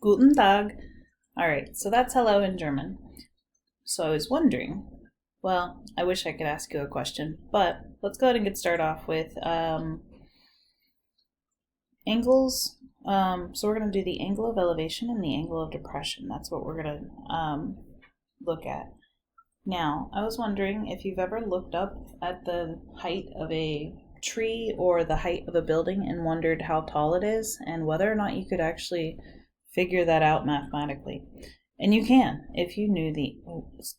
Guten Tag. All right, so that's hello in German. So I was wondering, well, I wish I could ask you a question, but let's go ahead and get started off with angles. So we're going to do the angle of elevation and the angle of depression. That's what we're going to look at. Now, I was wondering if you've ever looked up at the height of a tree or the height of a building and wondered how tall it is and whether or not you could actually figure that out mathematically. And you can if you knew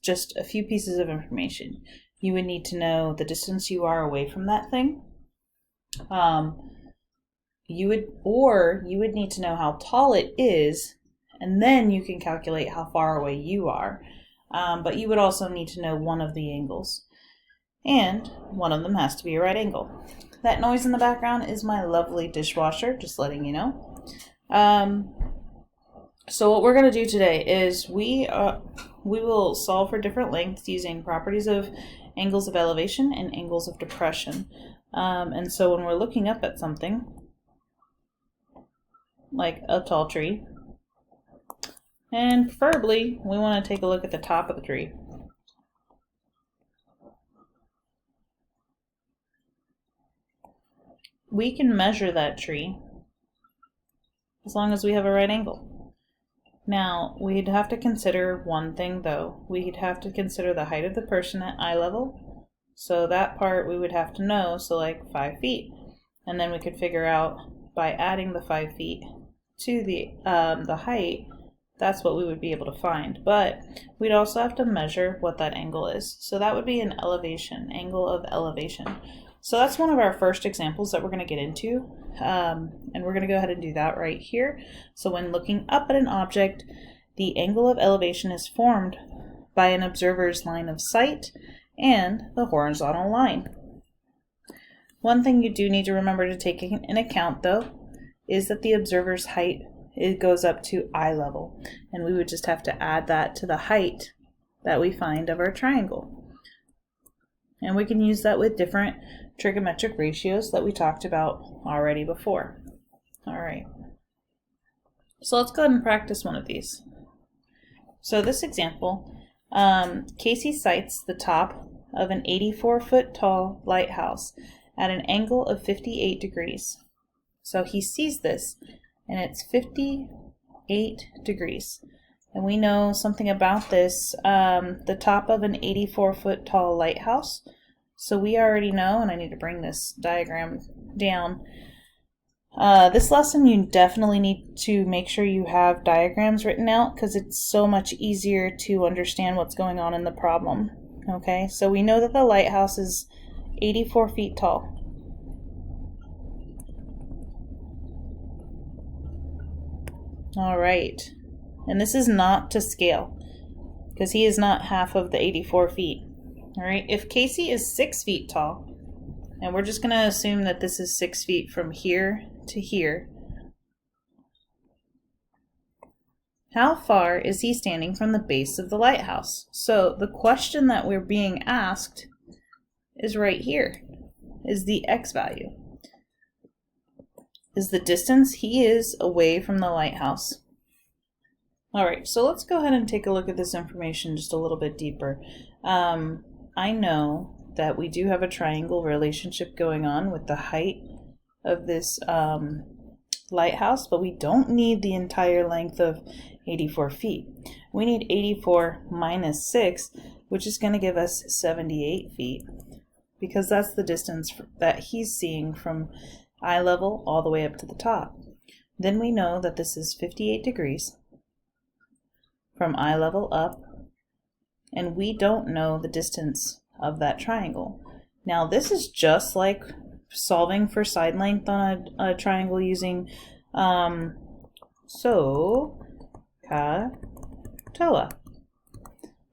just a few pieces of information. You would need to know the distance you are away from that thing. You would need to know how tall it is, and then you can calculate how far away you are. But you would also need to know one of the angles. And one of them has to be a right angle. That noise in the background is my lovely dishwasher, just letting you know. So what we're going to do today is we will solve for different lengths using properties of angles of elevation and angles of depression. And so when we're looking up at something, like a tall tree, and preferably we want to take a look at the top of the tree. We can measure that tree as long as we have a right angle. Now, we'd have to consider one thing though. We'd have to consider the height of the person at eye level. So that part we would have to know, so like 5 feet. And then we could figure out by adding the 5 feet to the height, that's what we would be able to find. But we'd also have to measure what that angle is. So that would be an elevation, angle of elevation. So that's one of our first examples that we're going to get into, and we're going to go ahead and do that right here. So when looking up at an object, the angle of elevation is formed by an observer's line of sight and the horizontal line. One thing you do need to remember to take in account, though, is that the observer's height, it goes up to eye level, and we would just have to add that to the height that we find of our triangle. And we can use that with different trigonometric ratios that we talked about already before. All right. So let's go ahead and practice one of these. So this example, Casey sights the top of an 84-foot tall lighthouse at an angle of 58 degrees. So he sees this, and it's 58 degrees. And we know something about this, the top of an 84-foot tall lighthouse. So we already know, and I need to bring this diagram down. This lesson, you definitely need to make sure you have diagrams written out because it's so much easier to understand what's going on in the problem. Okay, so we know that the lighthouse is 84 feet tall. All right, and this is not to scale because he is not half of the 84 feet. All right, if Casey is 6 feet tall, and we're just going to assume that this is 6 feet from here to here, how far is he standing from the base of the lighthouse? So the question that we're being asked is right here, is the x value. Is the distance he is away from the lighthouse. All right, so let's go ahead and take a look at this information just a little bit deeper. I know that we do have a triangle relationship going on with the height of this lighthouse, but we don't need the entire length of 84 feet. We need 84 minus 6, which is going to give us 78 feet, because that's the distance that he's seeing from eye level all the way up to the top. Then we know that this is 58 degrees from eye level up, and we don't know the distance of that triangle. Now this is just like solving for side length on a triangle using SOHCAHTOA.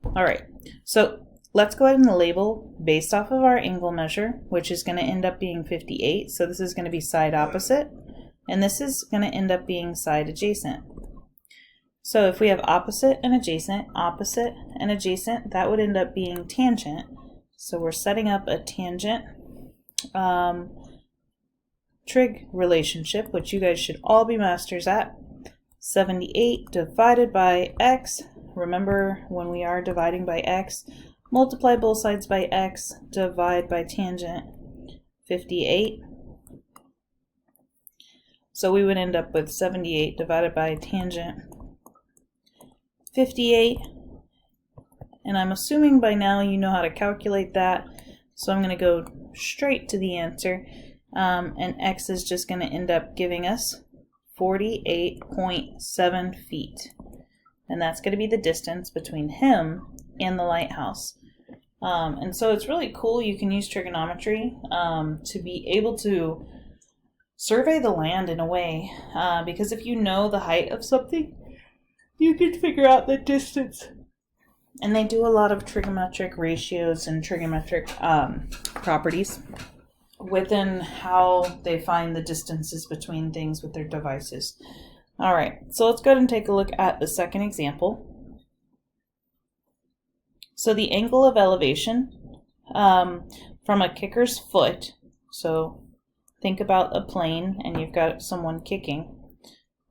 Alright, so let's go ahead and label based off of our angle measure, which is going to end up being 58. So this is going to be side opposite, and this is going to end up being side adjacent. So if we have opposite and adjacent, that would end up being tangent. So we're setting up a tangent trig relationship, which you guys should all be masters at. 78 divided by x. Remember, when we are dividing by x, multiply both sides by x, divide by tangent 58. So we would end up with 78 divided by tangent 58. And I'm assuming by now you know how to calculate that. So I'm going to go straight to the answer. And x is just going to end up giving us 48.7 feet. And that's going to be the distance between him and the lighthouse. And so it's really cool. You can use trigonometry to be able to survey the land in a way. Because if you know the height of something, you can figure out the distance. And they do a lot of trigonometric ratios and trigonometric properties within how they find the distances between things with their devices. All right, so let's go ahead and take a look at the second example. So the angle of elevation from a kicker's foot, so think about a plane and you've got someone kicking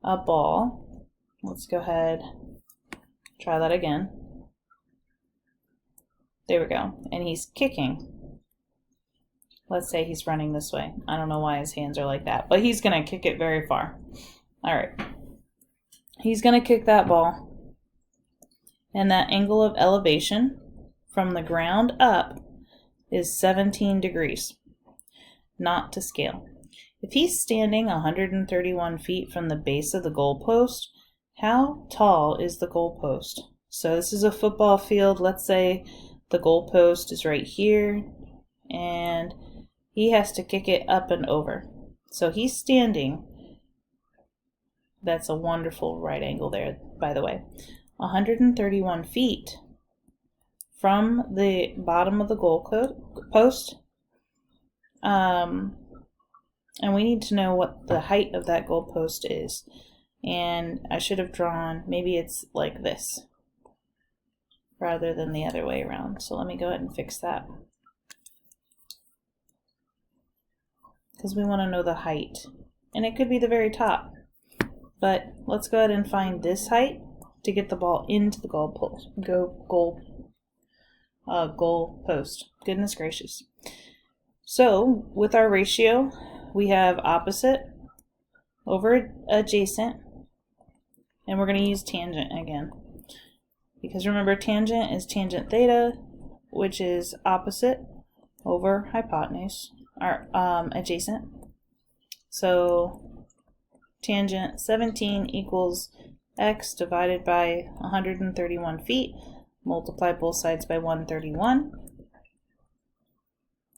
a ball. Let's go ahead, try that again. There we go, and he's kicking. Let's say he's running this way. I don't know why his hands are like that, but he's going to kick it very far. All right. He's going to kick that ball. And that angle of elevation from the ground up is 17 degrees. Not to scale. If he's standing 131 feet from the base of the goalpost, how tall is the goalpost? So this is a football field. Let's say the goalpost is right here, and he has to kick it up and over. So he's standing, that's a wonderful right angle there, by the way, 131 feet from the bottom of the goalpost. And we need to know what the height of that goalpost is. And I should have drawn, maybe it's like this, rather than the other way around. So let me go ahead and fix that. Because we want to know the height. And it could be the very top. But let's go ahead and find this height to get the ball into the goal post. Goodness gracious. So with our ratio, we have opposite over adjacent. And we're going to use tangent again. Because remember, tangent is tangent theta, which is opposite over hypotenuse, or adjacent. So tangent 17 equals x divided by 131 feet. Multiply both sides by 131.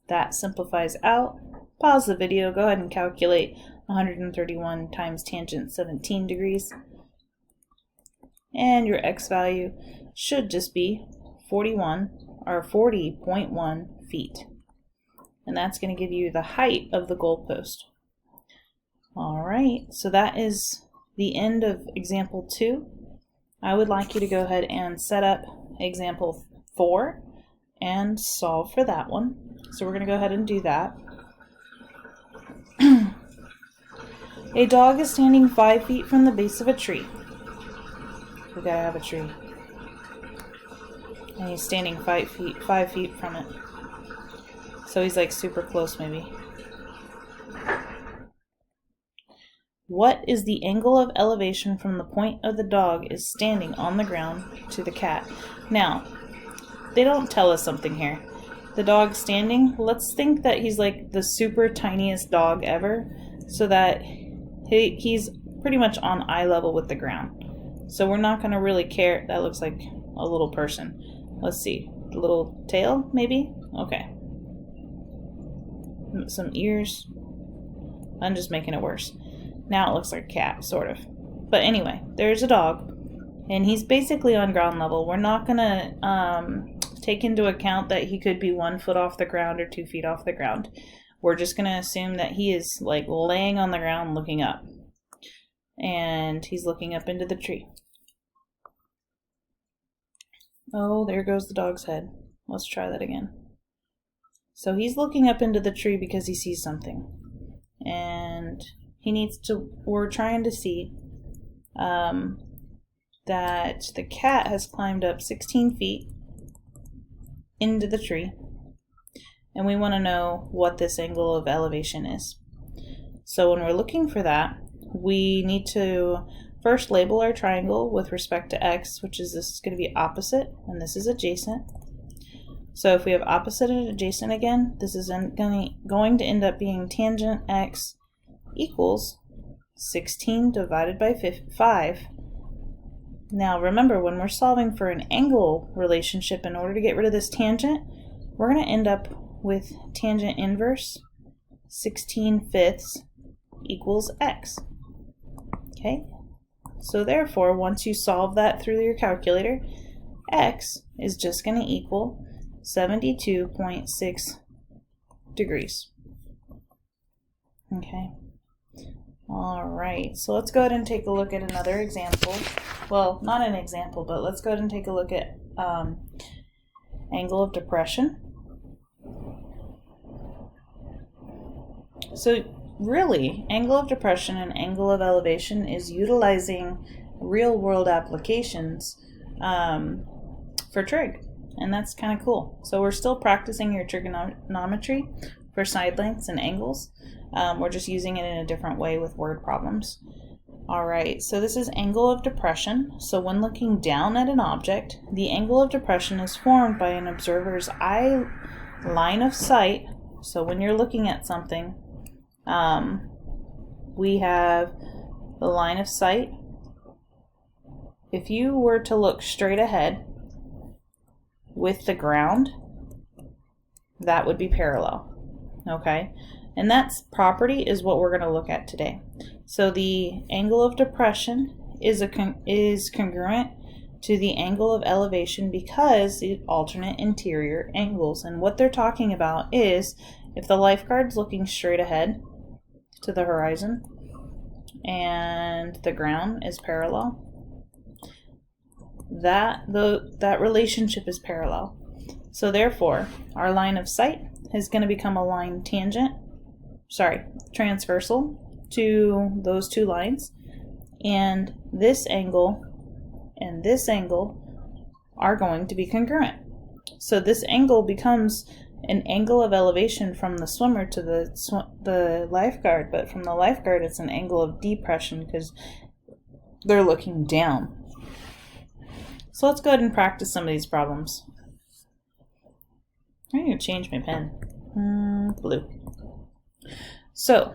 That simplifies out. Pause the video, go ahead and calculate 131 times tangent 17 degrees. And your x value should just be 40.1 feet. And that's going to give you the height of the goalpost. All right, so that is the end of example 2. I would like you to go ahead and set up example 4 and solve for that one. So we're going to go ahead and do that. A dog is standing 5 feet from the base of a tree. We gotta have a tree. And he's standing 5 feet from it. So he's like super close maybe. What is the angle of elevation from the point of the dog is standing on the ground to the cat? Now, they don't tell us something here. The dog standing, let's think that he's like the super tiniest dog ever, so that he's pretty much on eye level with the ground. So we're not going to really care. That looks like a little person. Let's see. A little tail, maybe? Okay. Some ears. I'm just making it worse. Now it looks like a cat, sort of. But anyway, there's a dog. And he's basically on ground level. We're not going to take into account that he could be 1 foot off the ground or 2 feet off the ground. We're just going to assume that he is like laying on the ground looking up. And he's looking up into the tree. Oh, there goes the dog's head. Let's try that again. So he's looking up into the tree because he sees something. And he needs to, we're trying to see that the cat has climbed up 16 feet into the tree, and we want to know what this angle of elevation is. So when we're looking for that, we need to first label our triangle with respect to x, which is this is going to be opposite and this is adjacent. So if we have opposite and adjacent again, this is going to end up being tangent x equals 16 divided by 5. Now remember, when we're solving for an angle relationship, in order to get rid of this tangent, we're going to end up with tangent inverse 16/5 equals x. Okay, so therefore once you solve that through your calculator, x is just going to equal 72.6 degrees. Okay. Alright, so let's go ahead and take a look at another example. Well, not an example, but let's go ahead and take a look at angle of depression. So really, angle of depression and angle of elevation is utilizing real-world applications for trig, and that's kind of cool. So we're still practicing your trigonometry for side lengths and angles. We're just using it in a different way with word problems. Alright, so this is angle of depression. So when looking down at an object, the angle of depression is formed by an observer's eye line of sight. So when you're looking at something, we have the line of sight. If you were to look straight ahead with the ground, that would be parallel. Okay, and that property is what we're going to look at today. So the angle of depression is congruent to the angle of elevation because the alternate interior angles. And what they're talking about is if the lifeguard's looking straight ahead to the horizon and the ground is parallel, that relationship is parallel. So therefore, our line of sight is going to become a line transversal to those two lines, and this angle and this angle are going to be congruent. So this angle becomes an angle of elevation from the swimmer to the lifeguard, but from the lifeguard it's an angle of depression because they're looking down. So let's go ahead and practice some of these problems. I'm going to change my pen. Blue. So,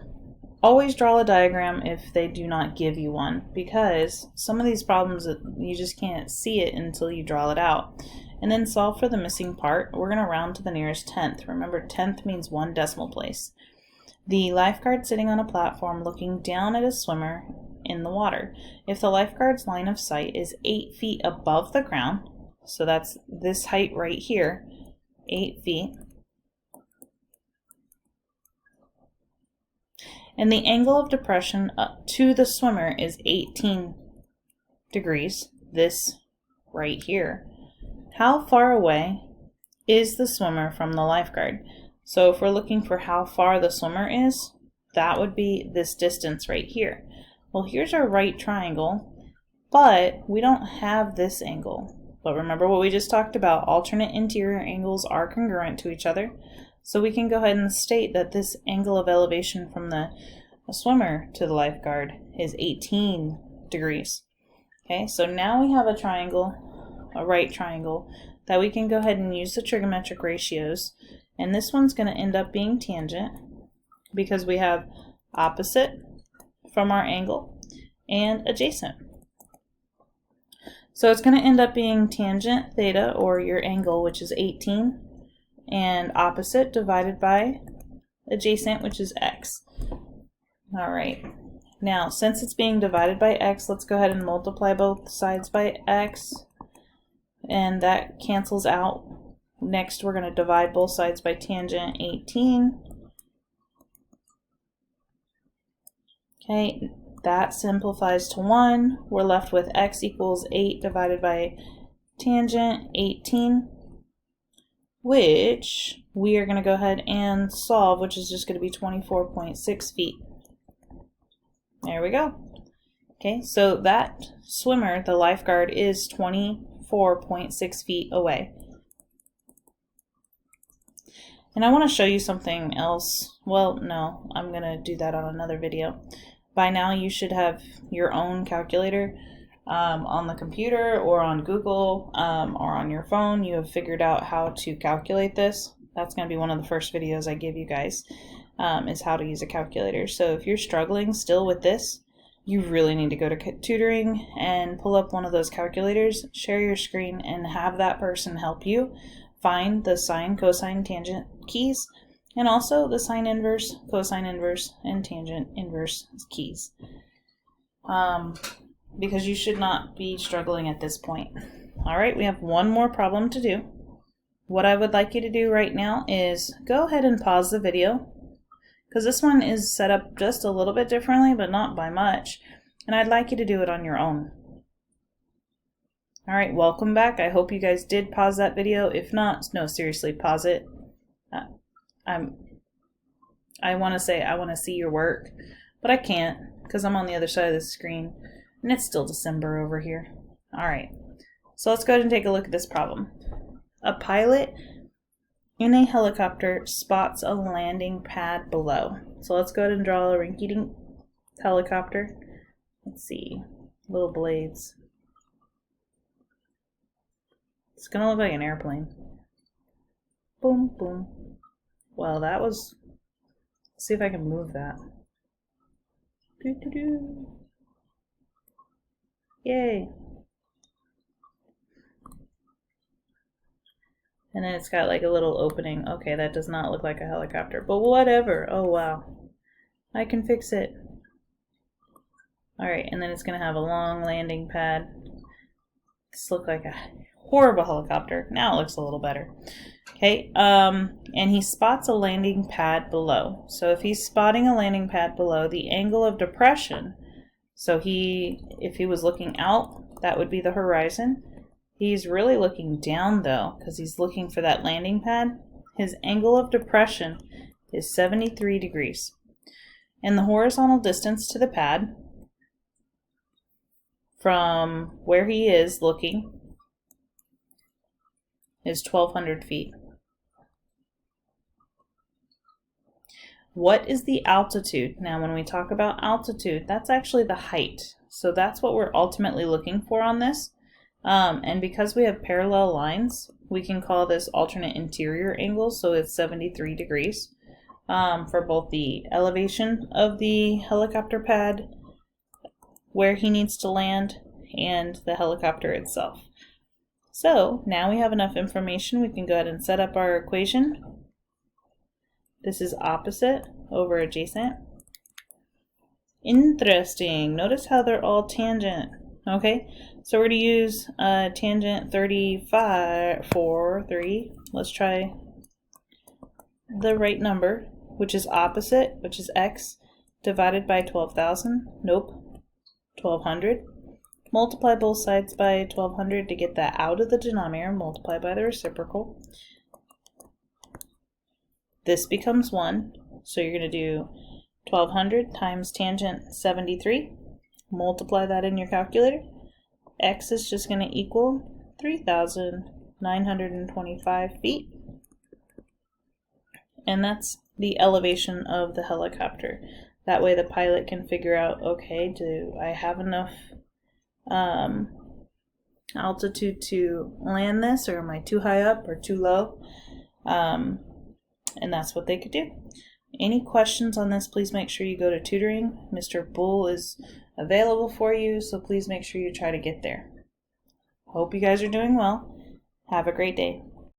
always draw a diagram if they do not give you one, because some of these problems you just can't see it until you draw it out. And then solve for the missing part. We're going to round to the nearest tenth. Remember, tenth means 1 decimal place. The lifeguard sitting on a platform looking down at a swimmer in the water. If the lifeguard's line of sight is 8 feet above the ground, so that's this height right here, 8 feet, and the angle of depression up to the swimmer is 18 degrees, this right here, how far away is the swimmer from the lifeguard? So if we're looking for how far the swimmer is, that would be this distance right here. Well, here's our right triangle, but we don't have this angle. But remember what we just talked about, alternate interior angles are congruent to each other. So we can go ahead and state that this angle of elevation from the swimmer to the lifeguard is 18 degrees. Okay, so now we have a triangle, a right triangle, that we can go ahead and use the trigonometric ratios. And this one's going to end up being tangent because we have opposite from our angle and adjacent. So it's going to end up being tangent theta, or your angle, which is 18, and opposite divided by adjacent, which is x. Alright, now since it's being divided by x, let's go ahead and multiply both sides by x, and that cancels out. Next we're going to divide both sides by tangent 18. Okay, that simplifies to 1. We're left with x equals 8 divided by tangent 18, which we are going to go ahead and solve, which is just going to be 24.6 feet. There we go. Okay, so that swimmer, the lifeguard, is 24.6 feet away. And I want to show you something else. Well, no, I'm going to do that on another video. By now you should have your own calculator on the computer or on Google or on your phone. You have figured out how to calculate this. That's going to be one of the first videos I give you guys, is how to use a calculator. So if you're struggling still with this, you really need to go to tutoring and pull up one of those calculators, share your screen, and have that person help you find the sine, cosine, tangent keys, and also the sine inverse, cosine inverse, and tangent inverse keys. Because you should not be struggling at this point. All right, we have one more problem to do. What I would like you to do right now is go ahead and pause the video, because this one is set up just a little bit differently, but not by much. And I'd like you to do it on your own. All right, welcome back. I hope you guys did pause that video. If not, no, seriously, pause it. I want to say I want to see your work, but I can't because I'm on the other side of the screen, and it's still December over here. All right, so let's go ahead and take a look at this problem. A pilot in a helicopter spots a landing pad below. So let's go ahead and draw a rinky-dink helicopter. Let's see, little blades. It's gonna look like an airplane. Boom, boom. Well, that was... Let's see if I can move that. Doo-doo-doo. Yay. And then it's got like a little opening. Okay, that does not look like a helicopter, but whatever. Oh, wow. I can fix it. Alright, and then it's going to have a long landing pad. This looks like a horrible helicopter. Now it looks a little better. Okay, and he spots a landing pad below. So if he's spotting a landing pad below, the angle of depression, so if he was looking out, that would be the horizon. He's really looking down though, because he's looking for that landing pad. His angle of depression is 73 degrees. And the horizontal distance to the pad from where he is looking is 1,200 feet. What is the altitude? Now, when we talk about altitude, that's actually the height. So that's what we're ultimately looking for on this. And because we have parallel lines, we can call this alternate interior angle, so it's 73 degrees for both the elevation of the helicopter pad, where he needs to land, and the helicopter itself. So now we have enough information, we can go ahead and set up our equation. This is opposite over adjacent. Interesting. Notice how they're all tangent. Okay, so we're going to use tangent 35 for 3. Let's try the right number, which is opposite, which is x, divided by 12,000. Nope, 1,200. Multiply both sides by 1,200 to get that out of the denominator. Multiply by the reciprocal. This becomes 1, so you're going to do 1,200 times tangent 73. Multiply that in your calculator. X is just going to equal 3,925 feet. And that's the elevation of the helicopter. That way the pilot can figure out, okay, do I have enough altitude to land this, or am I too high up or too low? And that's what they could do. Any questions on this, please make sure you go to tutoring. Mr. Bull is available for you, so please make sure you try to get there. Hope you guys are doing well. Have a great day.